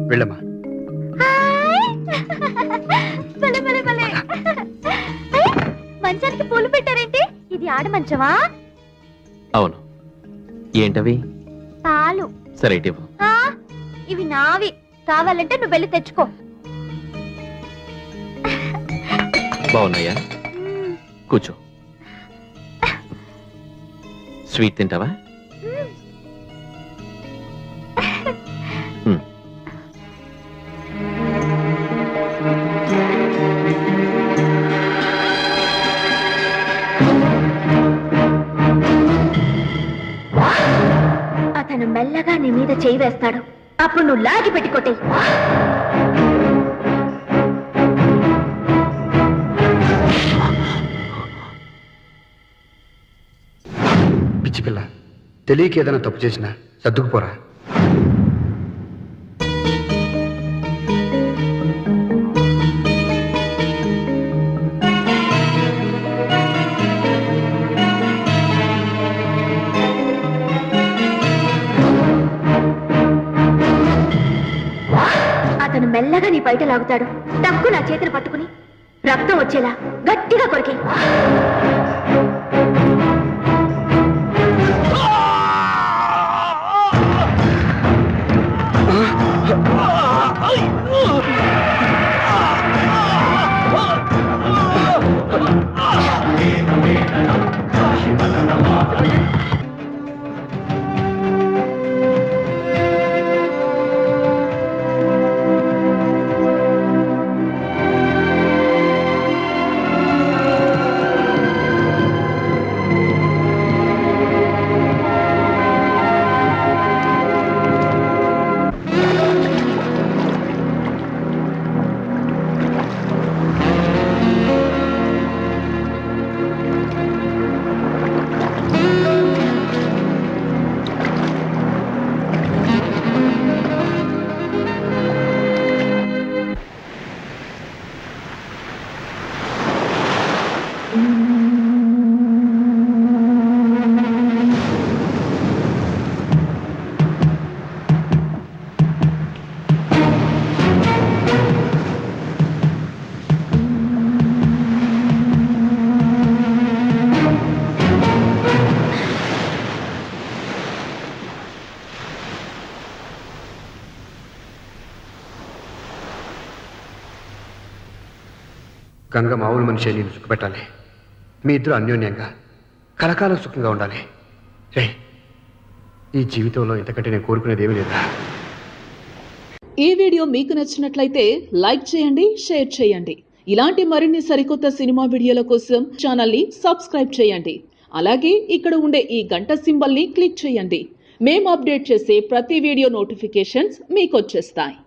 వెళ్ళమ్మా. మంచానికి పూలు పెట్టారేంటి? ఇది ఆడ మంచమా? అవును. ఏంటవి? పాలు. సరే ఇటు. ఇవి నావి, కావాలంటే నువ్వు వెళ్ళి తెచ్చుకో. బాగున్నాయా? కూర్చో. స్వీట్ తింటావా? అతను మెల్లగా నీ మీద చేయి వేస్తాడు, అప్పుడు నువ్వు లాగి పెట్టుకోటే. పిచ్చి పిల్ల, తెలియక ఏదైనా తప్పు చేసినా సర్దుకుపోరా. అతను మెల్లగా నీ బయట లాగుతాడు, టక్కు నా చేతిని పట్టుకుని రక్తం వచ్చేలా గట్టిగా కొరికి. గంగ మామూలు మనిషి నేను సుఖపెట్టాలి. మీ ఇద్దరు అన్యోన్యంగా కలకాలం సుఖంగా ఉండాలి. రే, ఈ జీవితంలో ఇంతకంటే నేను కోరుకునేది ఏమీ లేదా. ఈ వీడియో మీకు నచ్చినట్లయితే లైక్ చేయండి, షేర్ చేయండి. ఇలాంటి మరిన్ని సరికొత్త సినిమా వీడియోల కోసం ఛానల్ని సబ్స్క్రైబ్ చేయండి. అలాగే ఇక్కడ ఉండే ఈ గంట సింబల్ని క్లిక్ చేయండి. మేము అప్డేట్ చేసే ప్రతి వీడియో నోటిఫికేషన్స్ మీకు వచ్చేస్తాయి.